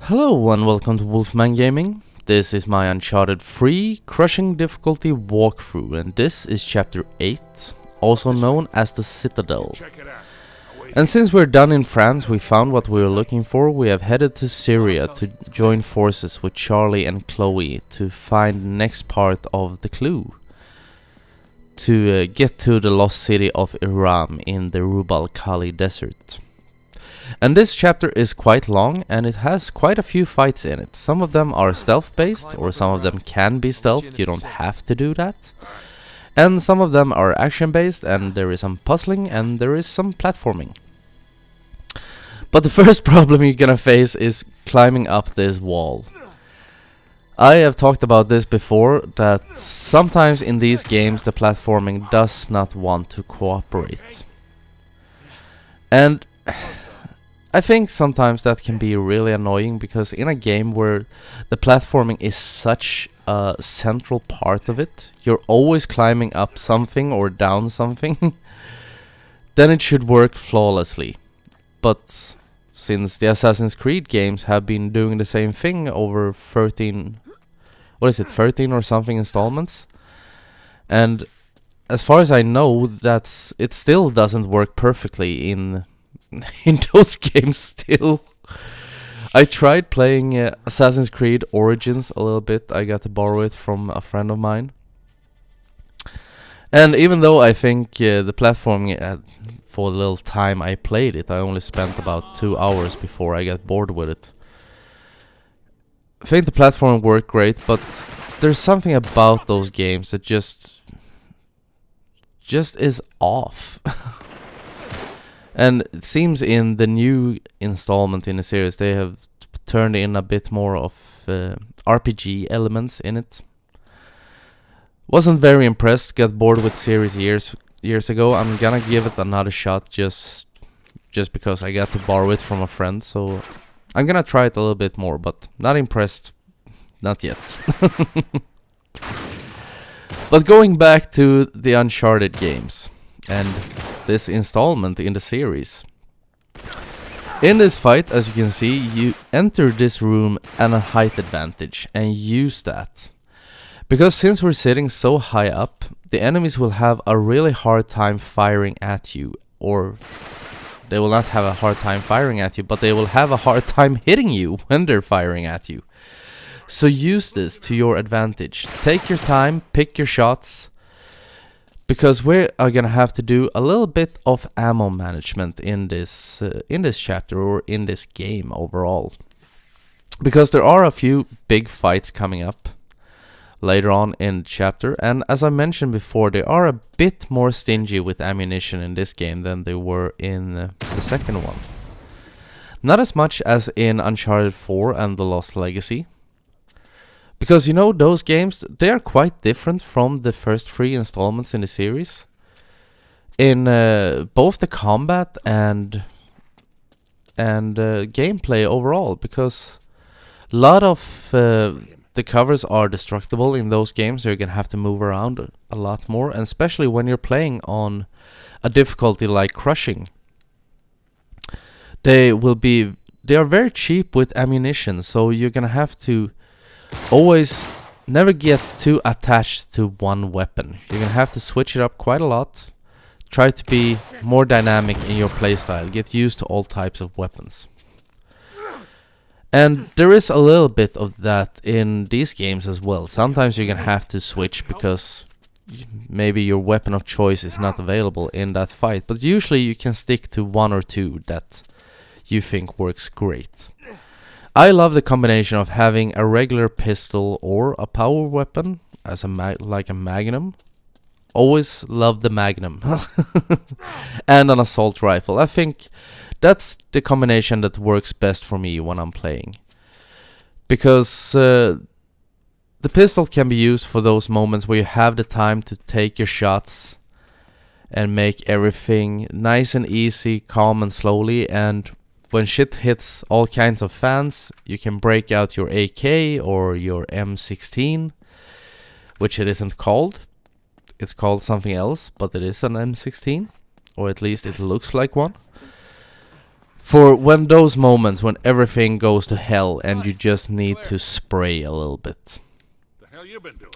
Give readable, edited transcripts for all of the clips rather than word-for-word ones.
Hello and welcome to Wolfman Gaming. This is my Uncharted 3 Crushing Difficulty walkthrough, and this is Chapter 8, also known as the Citadel. And since we're done in France, we found what we were looking for. We have headed to Syria to join forces with Charlie and Chloe to find the next part of the clue. To get to the lost city of Iram in the Rub al-Khali desert. And this chapter is quite long and it has quite a few fights in it. Some of them are stealth based, or some of them can be stealthed, you don't have to do that. And some of them are action based, and there is some puzzling and there is some platforming. But the first problem you're gonna face is climbing up this wall. I have talked about this before, that sometimes in these games the platforming does not want to cooperate. And I think sometimes that can be really annoying, because in a game where the platforming is such a central part of it, you're always climbing up something or down something, then it should work flawlessly. But since the Assassin's Creed games have been doing the same thing over 13 or something installments, and as far as I know, it still doesn't work perfectly in those games still. I tried playing Assassin's Creed Origins a little bit. I got to borrow it from a friend of mine. And even though I think the platforming, for the little time I played it, I only spent about 2 hours before I got bored with it. I think the platform worked great, but there's something about those games that just is off. And it seems in the new installment in the series they have turned in a bit more of RPG elements in it. Wasn't very impressed, got bored with series years ago. I'm gonna give it another shot just because I got to borrow it from a friend, so I'm gonna try it a little bit more, but not impressed, not yet. But going back to the Uncharted games and this installment in the series. In this fight, as you can see, you enter this room at a height advantage and use that. Because since we're sitting so high up, the enemies will have a really hard time firing at you. Or they will not have a hard time firing at you, but they will have a hard time hitting you when they're firing at you. So use this to your advantage. Take your time, pick your shots, because we are gonna have to do a little bit of ammo management in this chapter, or in this game overall. Because there are a few big fights coming up later on in the chapter, and as I mentioned before, they are a bit more stingy with ammunition in this game than they were in the second one. Not as much as in Uncharted 4 and The Lost Legacy. Because, you know, those games, they are quite different from the first 3 installments in the series. In both the combat and gameplay overall. Because a lot of the covers are destructible in those games. You're going to have to move around a lot more. And especially when you're playing on a difficulty like Crushing. They are very cheap with ammunition. So you're going to have to always never get too attached to one weapon. You're gonna have to switch it up quite a lot. Try to be more dynamic in your playstyle. Get used to all types of weapons. And there is a little bit of that in these games as well. Sometimes you're gonna have to switch because maybe your weapon of choice is not available in that fight. But usually you can stick to one or two that you think works great. I love the combination of having a regular pistol or a power weapon as like a magnum. Always love the magnum. And an assault rifle. I think that's the combination that works best for me when I'm playing. Because the pistol can be used for those moments where you have the time to take your shots and make everything nice and easy, calm and slowly, and when shit hits all kinds of fans, you can break out your AK or your M16, which it isn't called. It's called something else, but it is an M16, or at least it looks like one. For when those moments when everything goes to hell and you just need to spray a little bit. The hell you been doing?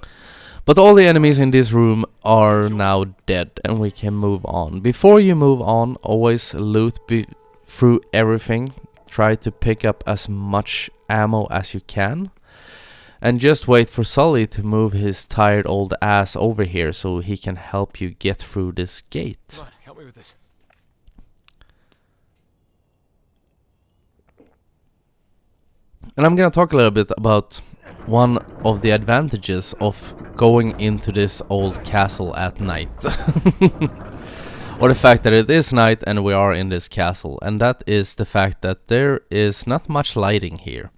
But all the enemies in this room are now dead and we can move on. Before you move on, always loot through everything. Try to pick up as much ammo as you can. And just wait for Sully to move his tired old ass over here so he can help you get through this gate. Come on, help me with this. And I'm gonna talk a little bit about one of the advantages of going into this old castle at night. Or the fact that it is night and we are in this castle. And that is the fact that there is not much lighting here.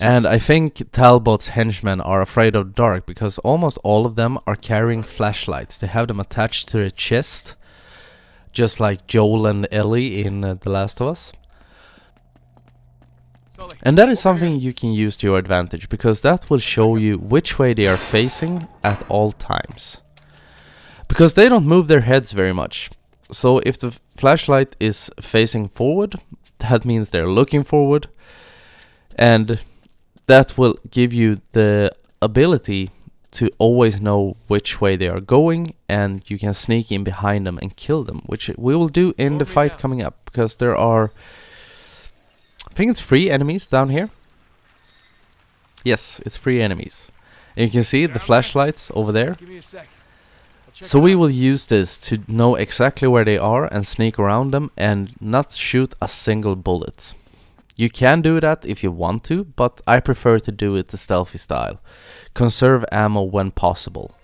And I think Talbot's henchmen are afraid of dark because almost all of them are carrying flashlights. They have them attached to their chest, just like Joel and Ellie in The Last of Us. And that is something you can use to your advantage, because that will show you which way they are facing at all times. Because they don't move their heads very much. So if the flashlight is facing forward, that means they're looking forward. And that will give you the ability to always know which way they are going, and you can sneak in behind them and kill them, which we will do in the fight coming up, because there are, I think it's 3 enemies down here. Yes, it's 3 enemies. And you can see the flashlights over there. Give me a sec. So we will use this to know exactly where they are and sneak around them and not shoot a single bullet. You can do that if you want to, but I prefer to do it the stealthy style. Conserve ammo when possible.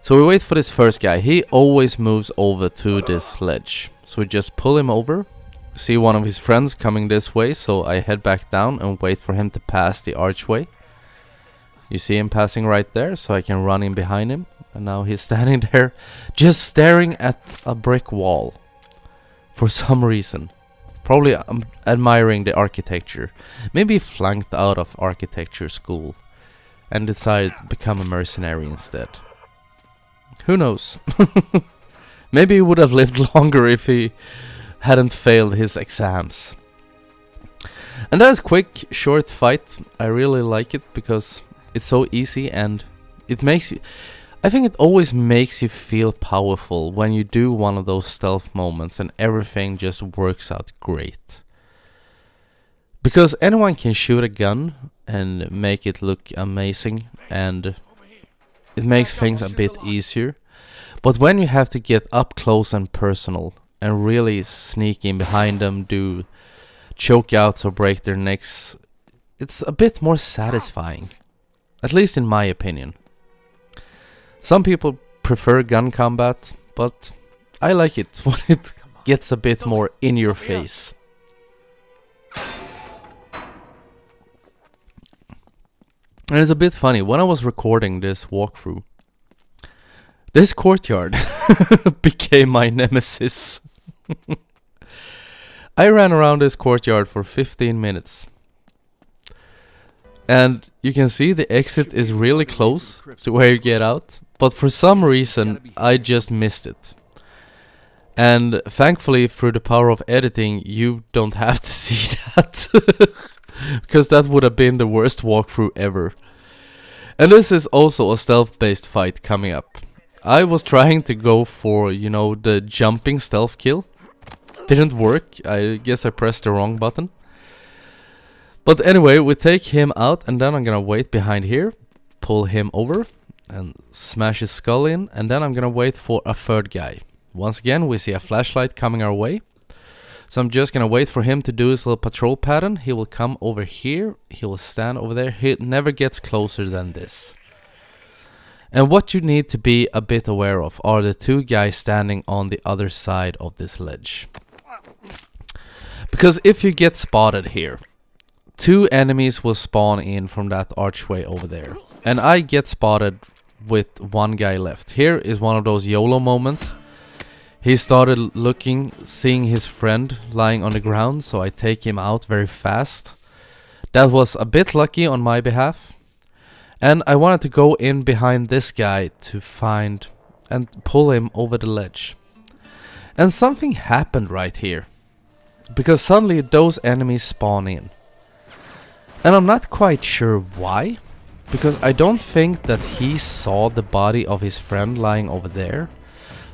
So we wait for this first guy. He always moves over to this ledge. So we just pull him over. See one of his friends coming this way, so I head back down and wait for him to pass the archway. You see him passing right there, so I can run in behind him. And now he's standing there, just staring at a brick wall. For some reason. Probably admiring the architecture. Maybe flunked out of architecture school and decided to become a mercenary instead. Who knows? Maybe he would have lived longer if he hadn't failed his exams. And that is quick, short fight. I really like it because it's so easy and it makes you... I think it always makes you feel powerful when you do one of those stealth moments and everything just works out great. Because anyone can shoot a gun and make it look amazing, and it makes things a bit easier. But when you have to get up close and personal and really sneak in behind them, do choke outs or break their necks, it's a bit more satisfying. At least in my opinion. Some people prefer gun combat, but I like it when it gets a bit more in your face. And it's a bit funny, when I was recording this walkthrough, this courtyard became my nemesis. I ran around this courtyard for 15 minutes. And you can see the exit is really close to where you get out. But for some reason, I just missed it. And thankfully, through the power of editing, you don't have to see that. Because that would have been the worst walkthrough ever. And this is also a stealth-based fight coming up. I was trying to go for, you know, the jumping stealth kill. Didn't work. I guess I pressed the wrong button. But anyway, we take him out, and then I'm gonna wait behind here, pull him over, and smash his skull in, and then I'm gonna wait for a third guy. Once again, we see a flashlight coming our way. So I'm just gonna wait for him to do his little patrol pattern. He will come over here, he will stand over there. He never gets closer than this. And what you need to be a bit aware of are the 2 guys standing on the other side of this ledge. Because if you get spotted here, 2 enemies will spawn in from that archway over there. And I get spotted with 1 guy left. Here is one of those YOLO moments. He started looking, seeing his friend lying on the ground, so I take him out very fast. That was a bit lucky on my behalf. And I wanted to go in behind this guy to find and pull him over the ledge. And something happened right here. because suddenly those enemies spawn in. And I'm not quite sure why, because I don't think that he saw the body of his friend lying over there.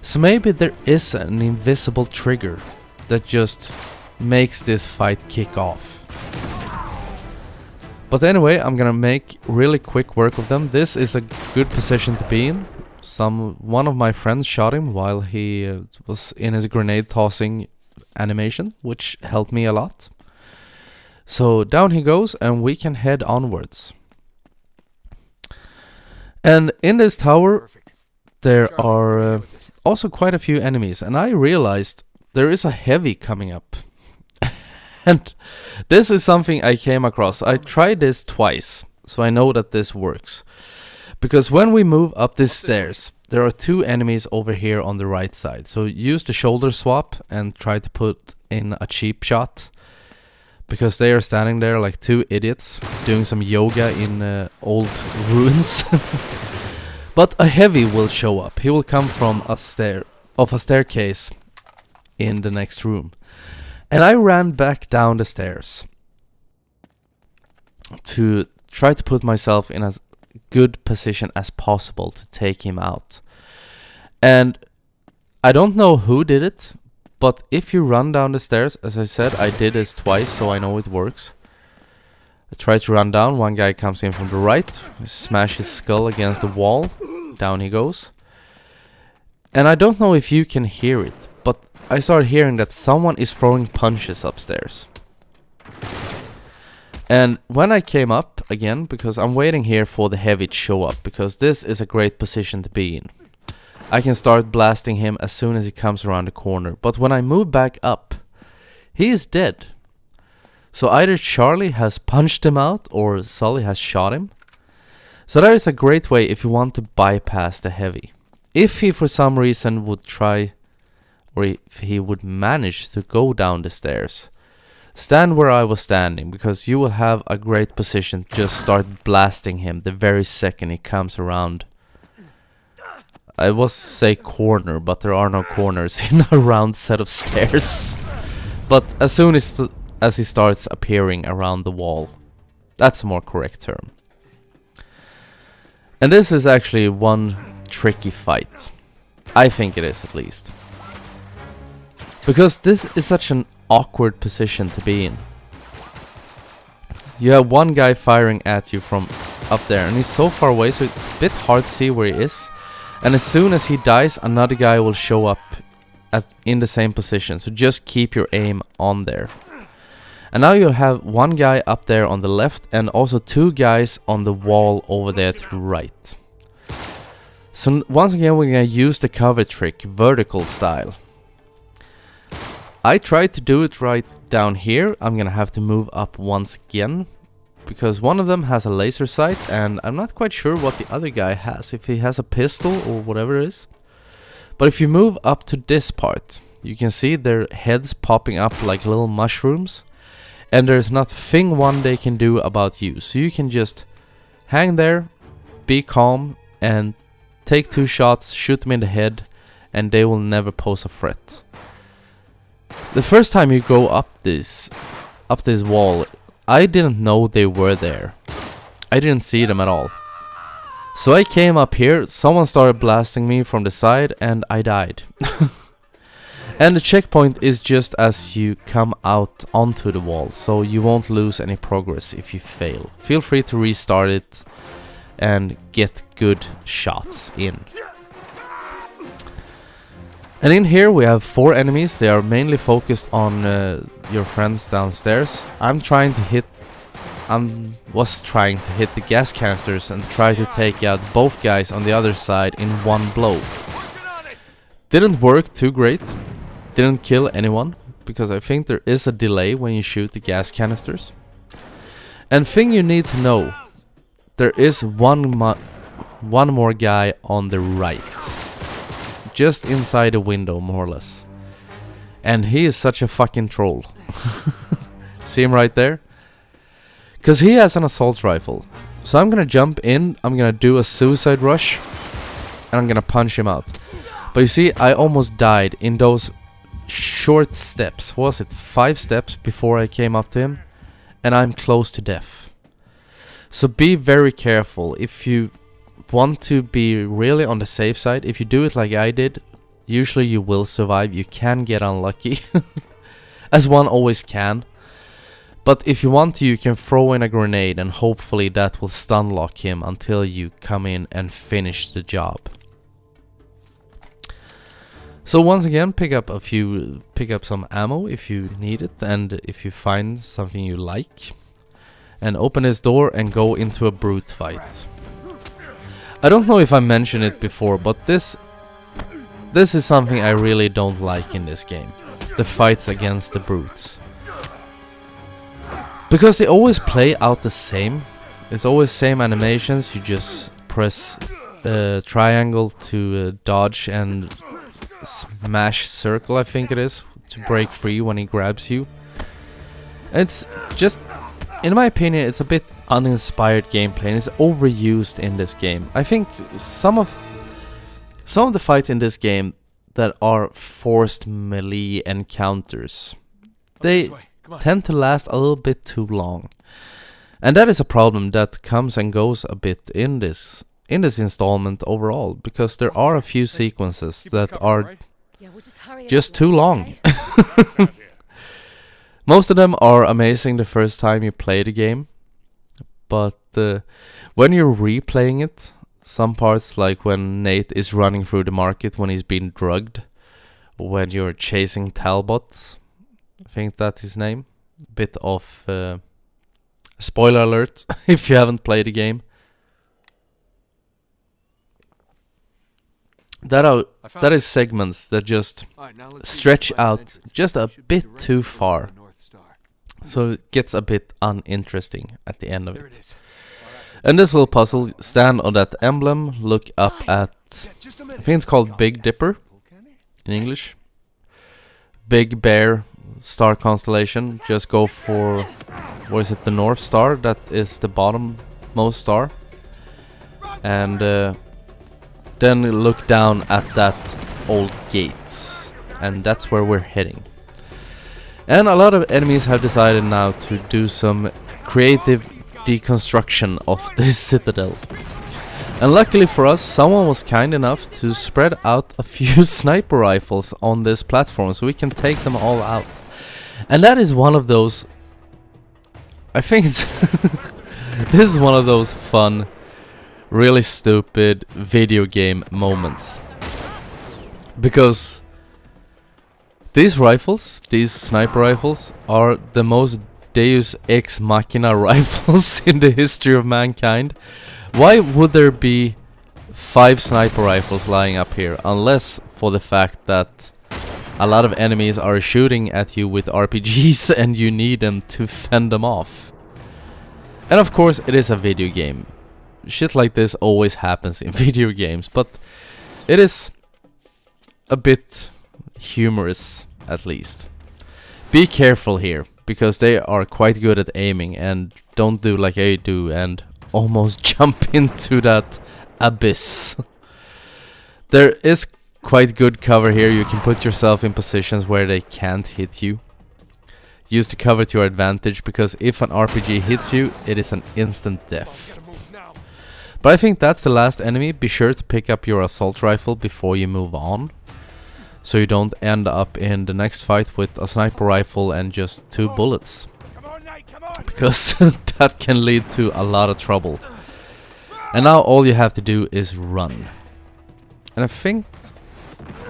So maybe there is an invisible trigger that just makes this fight kick off. But anyway, I'm gonna make really quick work of them. This is a good position to be in. One of my friends shot him while he was in his grenade tossing animation, which helped me a lot. So down he goes, and we can head onwards. And in this tower there are also quite a few enemies, and I realized there is a heavy coming up. And this is something I came across. I tried this twice, so I know that this works. Because when we move up these stairs, there are two enemies over here on the right side. So use the shoulder swap and try to put in a cheap shot. Because they are standing there like two idiots doing some yoga in old ruins. But a heavy will show up. He will come from a staircase in the next room. And I ran back down the stairs to try to put myself in as good position as possible to take him out. And I don't know who did it, but if you run down the stairs, as I said, I did this twice, so I know it works. I try to run down, one guy comes in from the right, smash his skull against the wall, down he goes. And I don't know if you can hear it, but I started hearing that someone is throwing punches upstairs. And when I came up again, because I'm waiting here for the heavy to show up, because this is a great position to be in. I can start blasting him as soon as he comes around the corner. But when I move back up, he is dead. So either Charlie has punched him out or Sully has shot him. So that is a great way if you want to bypass the heavy. If he for some reason would try, or if he would manage to go down the stairs, stand where I was standing, because you will have a great position to just start blasting him the very second he comes around. I was say corner, but there are no corners in a round set of stairs. But as soon as he starts appearing around the wall, that's a more correct term. And this is actually one tricky fight. I think it is, at least. Because this is such an awkward position to be in. You have one guy firing at you from up there, and he's so far away, so it's a bit hard to see where he is. And as soon as he dies, another guy will show up in the same position, so just keep your aim on there. And now you'll have one guy up there on the left, and also two guys on the wall over there to the right. So once again, we're gonna use the cover trick, vertical style. I tried to do it right down here. I'm gonna have to move up once again, because one of them has a laser sight, and I'm not quite sure what the other guy has, if he has a pistol or whatever it is. But if you move up to this part, you can see their heads popping up like little mushrooms, and there's not a thing one they can do about you. So you can just hang there, be calm, and take two shots, shoot them in the head, and they will never pose a threat. The first time you go up this wall, I didn't know they were there. I didn't see them at all. So I came up here, someone started blasting me from the side, and I died. And the checkpoint is just as you come out onto the wall, so you won't lose any progress if you fail. Feel free to restart it and get good shots in. And in here we have 4 enemies. They are mainly focused on your friends downstairs. I was trying to hit the gas canisters and try to take out both guys on the other side in one blow. Didn't work too great. Didn't kill anyone, because I think there is a delay when you shoot the gas canisters. And thing you need to know, there is one more guy on the right. Just inside the window, more or less. And he is such a fucking troll. See him right there? Because he has an assault rifle. So I'm gonna jump in, I'm gonna do a suicide rush, and I'm gonna punch him out. But you see, I almost died in those short steps. Was it 5 steps before I came up to him? And I'm close to death. So be very careful. If you want to be really on the safe side, if you do it like I did, usually you will survive. You can get unlucky, as one always can. But if you want to, you can throw in a grenade and hopefully that will stun lock him until you come in and finish the job. So once again, pick up some ammo if you need it, and if you find something you like, and open this door and go into a brute fight. I don't know if I mentioned it before, but this is something I really don't like in this game. The fights against the brutes. Because they always play out the same. It's always same animations. You just press triangle to dodge and smash circle, I think it is, to break free when he grabs you. It's just, in my opinion, it's a bit uninspired gameplay and it's overused in this game. I think some of the fights in this game that are forced melee encounters, they tend to last a little bit too long. And that is a problem that comes and goes a bit in this installment overall, because there are a few sequences that are just too long. Most of them are amazing the first time you play the game, but when you're replaying it, some parts, like when Nate is running through the market when he's been drugged, when you're chasing Talbot, I think that's his name. Bit of spoiler alert if you haven't played the game. That is segments that just stretch out just a bit too far, so it gets a bit uninteresting at the end of it. And this little puzzle, stand on that emblem, look up at, I think it's called Big Dipper in English. Big Bear star constellation. Just go for, what is it, the North Star? That is the bottommost star. And then look down at that old gate. And that's where we're heading. And a lot of enemies have decided now to do some creative deconstruction of this citadel. And luckily for us, someone was kind enough to spread out a few sniper rifles on this platform so we can take them all out. And that is one of those, I think it's this is one of those fun, really stupid video game moments. Because these rifles, these sniper rifles, are the most Deus Ex Machina rifles in the history of mankind. Why would there be 5 sniper rifles lying up here, unless for the fact that a lot of enemies are shooting at you with RPGs and you need them to fend them off? And of course it is a video game. Shit like this always happens in video games, but it is a bit humorous at least. Be careful here, because they are quite good at aiming, and don't do like I do and almost jump into that abyss. There is quite good cover here. You can put yourself in positions where they can't hit you. Use the cover to your advantage, because if an RPG hits you, it is an instant death. But I think that's the last enemy. Be sure to pick up your assault rifle before you move on, so you don't end up in the next fight with a sniper rifle and just 2 bullets. Because that can lead to a lot of trouble. And now all you have to do is run. And I think,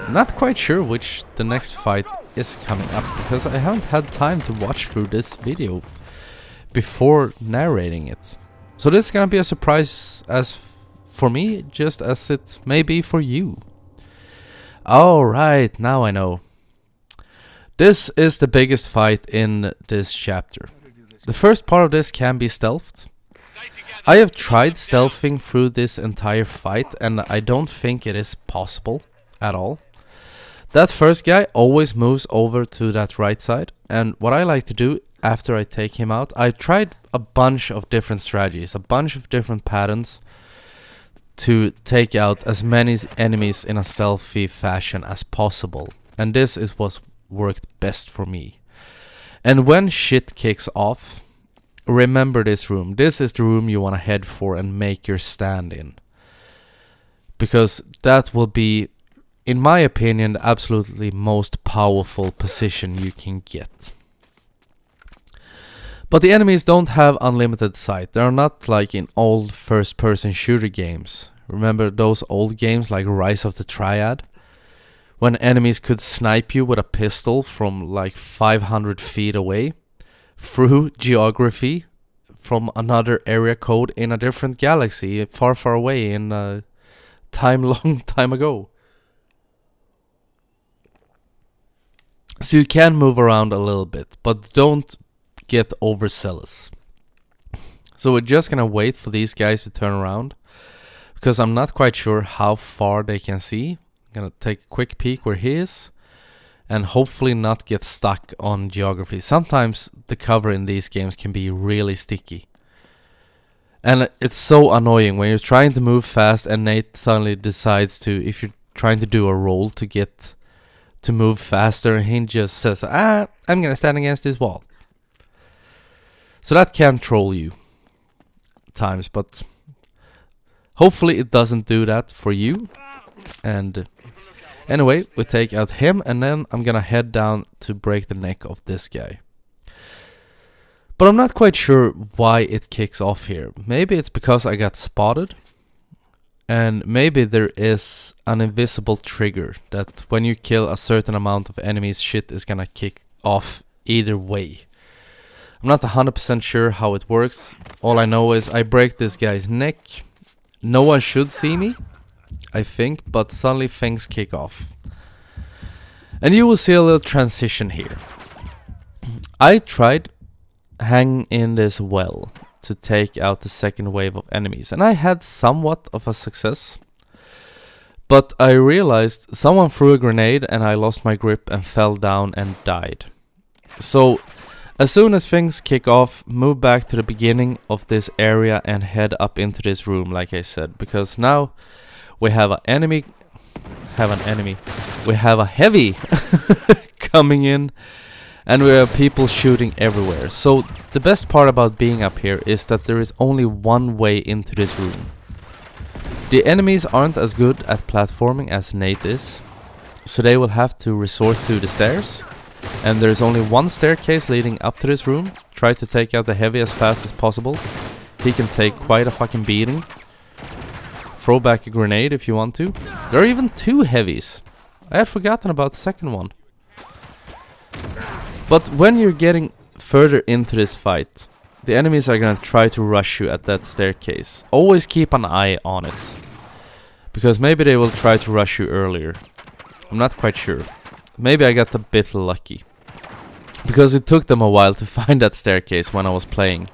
not quite sure which the next fight is coming up, because I haven't had time to watch through this video before narrating it. So this is gonna be a surprise as for me, just as it may be for you. Alright, now I know. This is the biggest fight in this chapter. The first part of this can be stealthed. I have tried stealthing through this entire fight, and I don't think it is possible at all. That first guy always moves over to that right side, and what I like to do after I take him out, I tried a bunch of different strategies, a bunch of different patterns to take out as many enemies in a stealthy fashion as possible. And this was worked best for me. And when shit kicks off, remember this room. This is the room you want to head for and make your stand in. Because that will be, in my opinion, the absolutely most powerful position you can get. But the enemies don't have unlimited sight. They're not like in old first-person shooter games. Remember those old games like Rise of the Triad? When enemies could snipe you with a pistol from like 500 feet away through geography from another area code in a different galaxy far, far away in a long time ago. So you can move around a little bit, but don't get overzealous. So we're just gonna wait for these guys to turn around, because I'm not quite sure how far they can see. I'm gonna take a quick peek where he is, and hopefully not get stuck on geography. Sometimes the cover in these games can be really sticky. And it's so annoying when you're trying to move fast and Nate suddenly decides to, if you're trying to do a roll to get to move faster, he just says, I'm gonna stand against this wall. So that can troll you at times, but hopefully it doesn't do that for you. And anyway, we take out him, and then I'm gonna head down to break the neck of this guy. But I'm not quite sure why it kicks off here. Maybe it's because I got spotted. And maybe there is an invisible trigger that when you kill a certain amount of enemies, shit is gonna kick off either way. I'm not 100% sure how it works. All I know is I break this guy's neck. No one should see me, I think, but suddenly things kick off. And you will see a little transition here. I tried hanging in this well to take out the second wave of enemies, and I had somewhat of a success. But I realized someone threw a grenade and I lost my grip and fell down and died. So as soon as things kick off, move back to the beginning of this area and head up into this room, like I said, because now we have an enemy. We have a heavy coming in, and we have people shooting everywhere. So the best part about being up here is that there is only one way into this room. The enemies aren't as good at platforming as Nate is, so they will have to resort to the stairs. And there's only one staircase leading up to this room. Try to take out the heavy as fast as possible. He can take quite a fucking beating. Throw back a grenade if you want to. There are even two heavies. I had forgotten about the second one. But when you're getting further into this fight, the enemies are gonna try to rush you at that staircase. Always keep an eye on it, because maybe they will try to rush you earlier. I'm not quite sure. Maybe I got a bit lucky, because it took them a while to find that staircase when I was playing.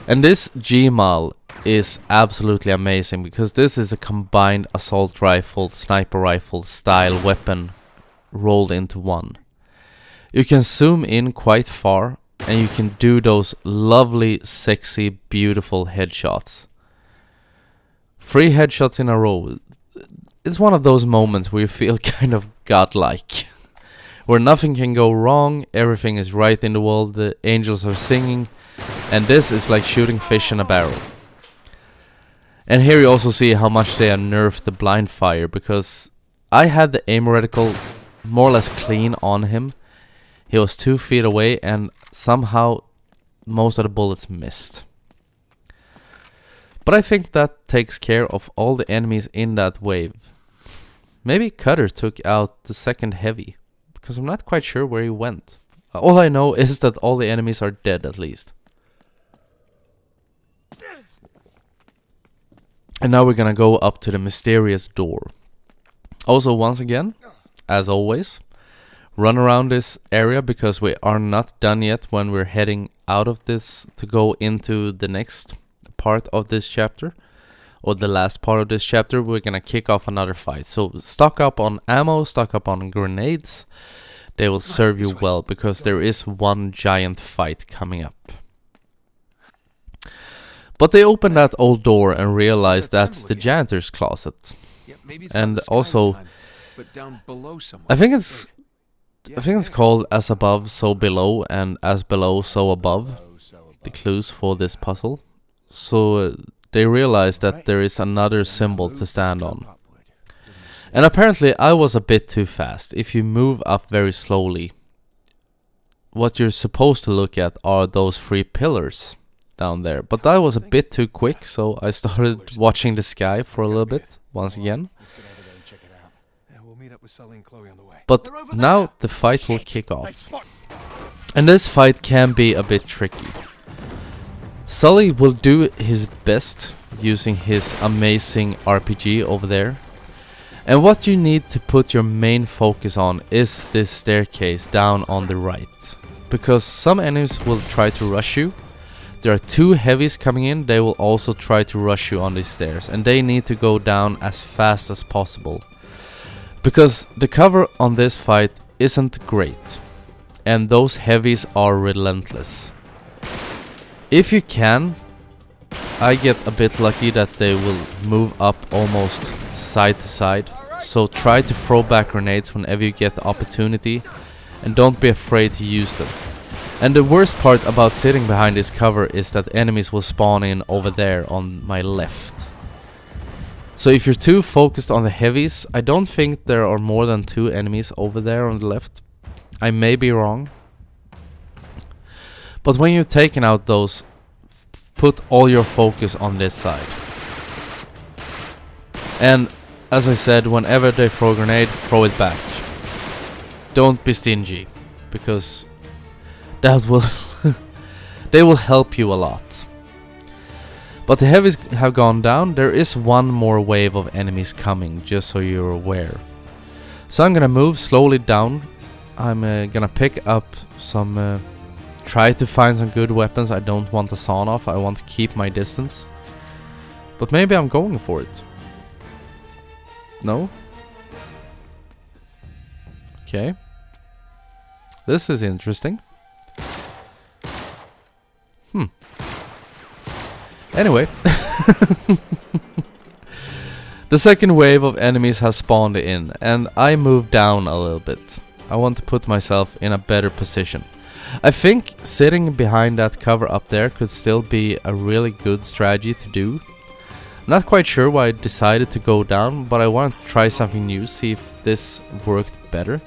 And this Gmal is absolutely amazing, because this is a combined assault rifle, sniper rifle style weapon rolled into one. You can zoom in quite far, and you can do those lovely, sexy, beautiful headshots. 3 headshots in a row. It's one of those moments where you feel kind of godlike. Where nothing can go wrong, everything is right in the world, the angels are singing, and this is like shooting fish in a barrel. And here you also see how much they have nerfed the blind fire, because I had the aim reticle more or less clean on him. He was 2 feet away and somehow most of the bullets missed. But I think that takes care of all the enemies in that wave. Maybe Cutter took out the second heavy, because I'm not quite sure where he went. All I know is that all the enemies are dead at least. And now we're gonna go up to the mysterious door. Also, once again, as always, run around this area, because we are not done yet when we're heading out of this to go into the next part of this chapter, or the last part of this chapter. We're gonna kick off another fight. So stock up on ammo, stock up on grenades. They will serve you well, because there is one giant fight coming up. But they open that old door and realize that's the janitor's closet. And also, I think it's I think it's called As Above, So Below, and As Below, So Above, the clues for this puzzle. So they realized that there is another symbol to stand on. And apparently I was a bit too fast. If you move up very slowly, what you're supposed to look at are those 3 pillars down there. But I was a bit too quick, so I started watching the sky for a little bit, once again. But now the fight will kick off. And this fight can be a bit tricky. Sully will do his best using his amazing RPG over there. And what you need to put your main focus on is this staircase down on the right. Because some enemies will try to rush you. There are 2 heavies coming in, they will also try to rush you on these stairs. And they need to go down as fast as possible. Because the cover on this fight isn't great. And those heavies are relentless. If you can, I get a bit lucky that they will move up almost side to side. So try to throw back grenades whenever you get the opportunity. And don't be afraid to use them. And the worst part about sitting behind this cover is that enemies will spawn in over there on my left. So if you're too focused on the heavies, I don't think there are more than 2 enemies over there on the left. I may be wrong. But when you've taken out those, put all your focus on this side. And as I said, whenever they throw a grenade, throw it back. Don't be stingy, because that will they will help you a lot. But the heavies have gone down. There is one more wave of enemies coming, just so you're aware. So I'm gonna move slowly down. I'm gonna pick up some try to find some good weapons. I don't want the sawn off, I want to keep my distance. But maybe I'm going for it. No? Okay. This is interesting. Anyway. The second wave of enemies has spawned in, and I moved down a little bit. I want to put myself in a better position. I think sitting behind that cover up there could still be a really good strategy to do. Not quite sure why I decided to go down, but I want to try something new, see if this worked better.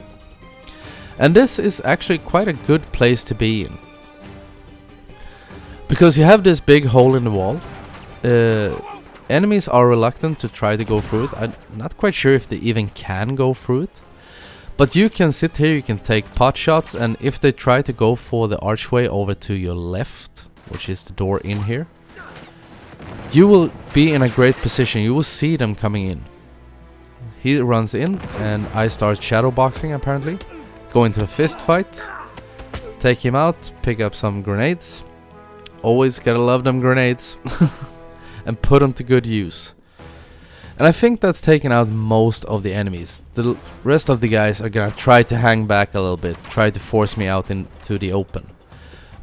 And this is actually quite a good place to be in. Because you have this big hole in the wall. Enemies are reluctant to try to go through it. I'm not quite sure if they even can go through it. But you can sit here, you can take pot shots, and if they try to go for the archway over to your left, which is the door in here, you will be in a great position. You will see them coming in. He runs in, and I start shadowboxing apparently. Go into a fist fight, take him out, pick up some grenades. Always gotta love them grenades. And put them to good use. And I think that's taken out most of the enemies. The rest of the guys are gonna try to hang back a little bit, try to force me out into the open.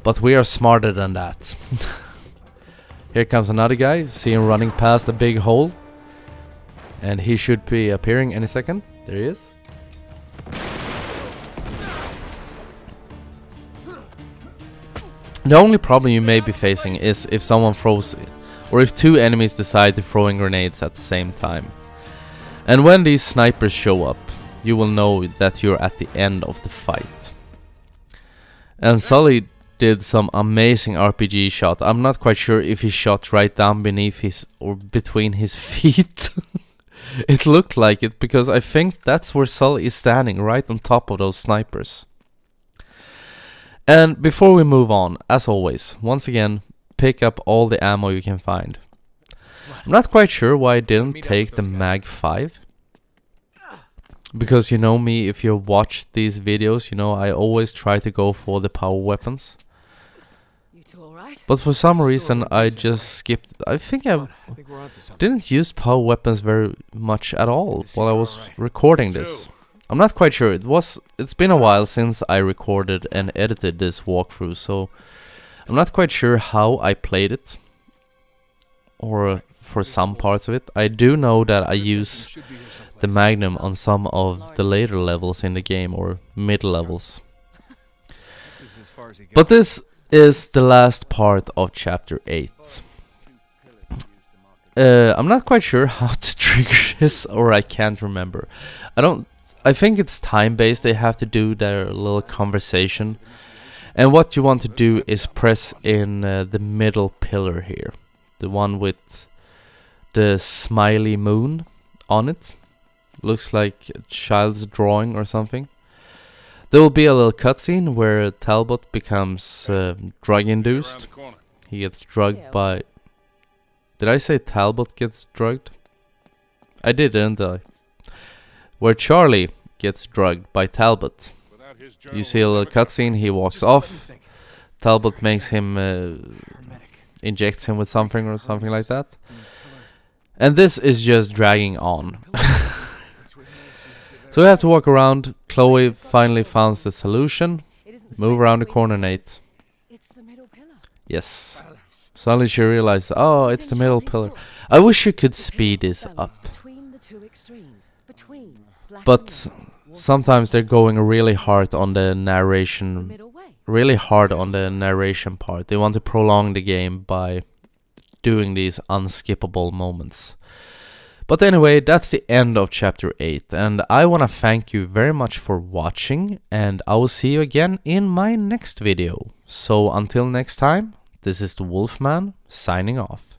But we are smarter than that. Here comes another guy, see him running past a big hole. And he should be appearing any second. There he is. The only problem you may be facing is if someone throws, or if 2 enemies decide to throw in grenades at the same time. And when these snipers show up, you will know that you're at the end of the fight. And Sully did some amazing RPG shot. I'm not quite sure if he shot right down beneath his, or between his feet. It looked like it, because I think that's where Sully is standing, right on top of those snipers. And before we move on, as always, once again, pick up all the ammo you can find. I'm not quite sure why I didn't take the Mag 5. Because you know me, if you watched these videos, you know I always try to go for the power weapons. But for some reason I just skipped. I think I didn't use power weapons very much at all while I was recording this. I'm not quite sure. It's been a while since I recorded and edited this walkthrough, so I'm not quite sure how I played it, or for some parts of it. I do know that I use the Magnum on some of the later levels in the game, or mid levels. But this is the last part of chapter 8. I'm not quite sure how to trigger this, or I can't remember. I think it's time based. They have to do their little conversation. And what you want to do is press in the middle pillar here. The one with the smiley moon on it. Looks like a child's drawing or something. There will be a little cutscene where Talbot becomes drug induced. He gets drugged by... Did I say Talbot gets drugged? I did, didn't I? Where Charlie gets drugged by Talbot. You see a little cutscene, he walks off. Talbot makes him... injects him with something or something like that. And this is just dragging on. So we have to walk around. Chloe finally finds the solution. Move around the corner, Nate. Yes. Suddenly she realizes, oh, it's the middle pillar. I wish you could speed this up. But sometimes they're going really hard on the narration. Really hard on the narration part. They want to prolong the game by doing these unskippable moments. But anyway, that's the end of chapter 8, and I want to thank you very much for watching, and I will see you again in my next video. So until next time, this is the Wolfman signing off.